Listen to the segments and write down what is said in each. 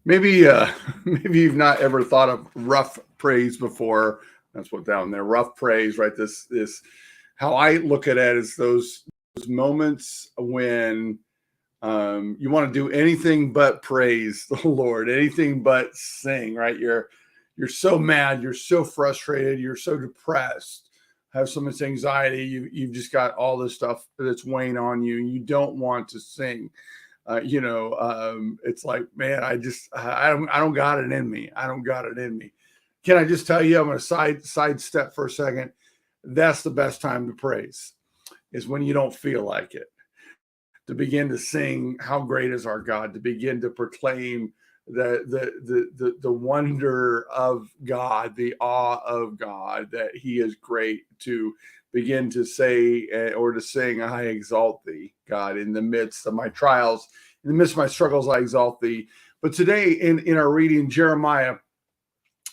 Maybe maybe you've not ever thought of rough praise before. That's what down there, rough praise, right? This how I look at it is those moments when you want to do anything but praise the Lord, anything but sing, right? You're so mad, you're so frustrated, you're so depressed, have so much anxiety, you've just got all this stuff that's weighing on you, and you don't want to sing. It's like, man, I don't got it in me. I don't got it in me. Can I just tell you? I'm going to sidestep for a second. That's the best time to praise is when you don't feel like it. To begin to sing, "How great is our God!" To begin to proclaim the wonder of God, the awe of God, that He is great. To begin to say or to sing, "I exalt Thee, God, in the midst of my trials, in the midst of my struggles, I exalt Thee." But today, in our reading, Jeremiah,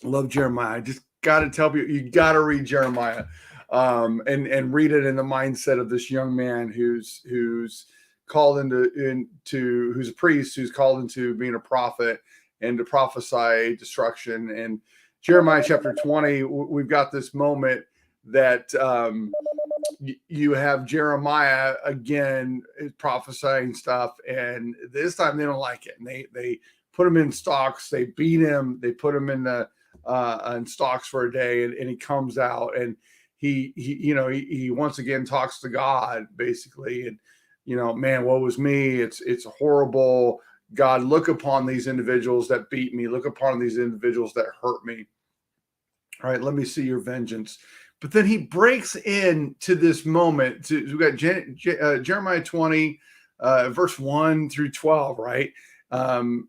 I love Jeremiah. I just got to tell you, you got to read Jeremiah, and read it in the mindset of this young man who's called into who's a priest, who's called into being a prophet and to prophesy destruction. And Jeremiah chapter 20, we've got this moment that you have Jeremiah again prophesying stuff, and this time they don't like it, and they put him in stocks, they beat him, they put him in stocks for a day, and he comes out, and he once again talks to God basically, and man, woe was me, it's horrible. God, look upon these individuals that beat me, look upon these individuals that hurt me. All right, let me see your vengeance. But then he breaks into this moment. We got Jeremiah 20, verse 1 through 12, right?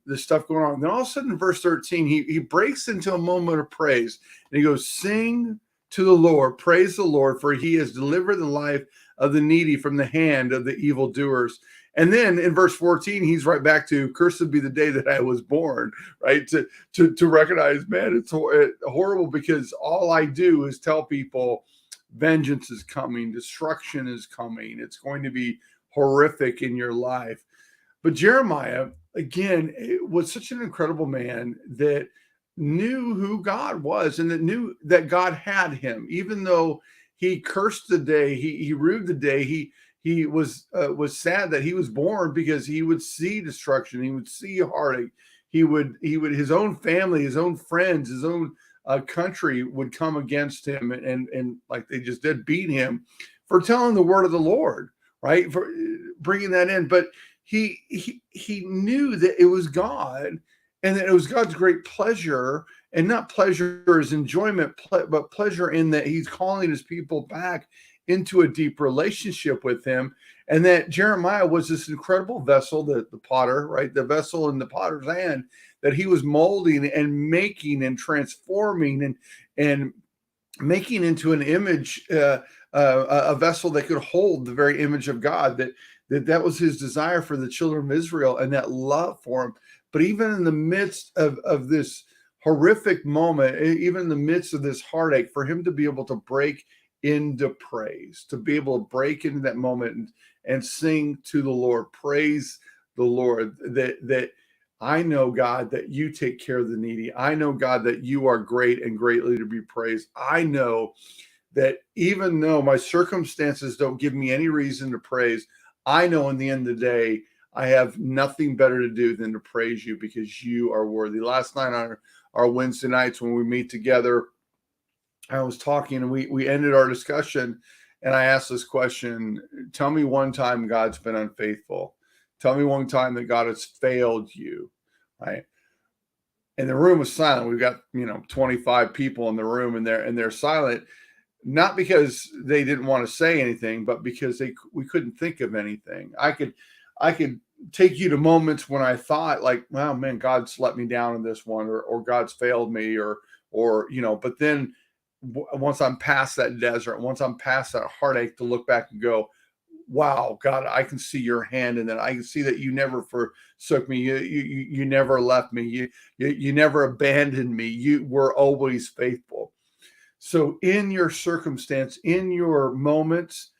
This stuff going on. And then all of a sudden, in verse 13, he breaks into a moment of praise. And he goes, "Sing to the Lord, praise the Lord, for he has delivered the life of the needy from the hand of the evildoers." And then in verse 14, he's right back to, "Cursed be the day that I was born," right? To recognize, man, it's horrible because all I do is tell people vengeance is coming, destruction is coming. It's going to be horrific in your life. But Jeremiah, again, was such an incredible man that knew who God was and that knew that God had him, even though he cursed the day, he rued the day, he was sad that he was born, because he would see destruction, he would see heartache, he would his own family, his own friends, his own country would come against him, and like they just did, beat him for telling the word of the Lord, right? For bringing that in. But he knew that it was God, and that it was God's great pleasure, and not pleasure as enjoyment, but pleasure in that he's calling his people back into a deep relationship with him. And that Jeremiah was this incredible vessel, the potter, right? The vessel in the potter's hand, that he was molding and making and transforming and making into an image, a vessel that could hold the very image of God. That was his desire for the children of Israel, and that love for him. But even in the midst of this horrific moment, even in the midst of this heartache, for him to be able to break into praise, to be able to break into that moment and sing to the Lord, praise the Lord, that I know, God, that you take care of the needy. I know, God, that you are great and greatly to be praised. I know that even though my circumstances don't give me any reason to praise, I know in the end of the day, I have nothing better to do than to praise you, because you are worthy. Last night on our Wednesday nights when we meet together, I was talking, and we ended our discussion, and I asked this question: tell me one time God's been unfaithful. Tell me one time that God has failed you, right? And the room was silent. We've got 25 people in the room, and they're silent, not because they didn't want to say anything, but because we couldn't think of anything. I could take you to moments when I thought, like, wow, man, God's let me down in this one, or God's failed me, or but then once I'm past that desert, once I'm past that heartache, to look back and go, wow, God, I can see your hand in that. I can see that you never forsook me. You never left me. You never abandoned me. You were always faithful. So in your circumstance, in your moments,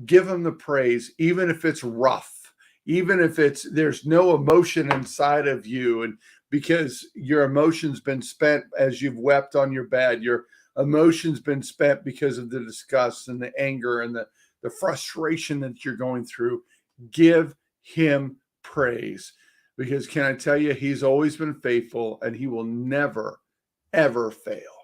give him the praise, even if it's rough, even if there's no emotion inside of you, and because your emotion's been spent as you've wept on your bed, your emotion's been spent because of the disgust and the anger and the frustration that you're going through, give him praise. Because can I tell you, he's always been faithful and he will never, ever fail.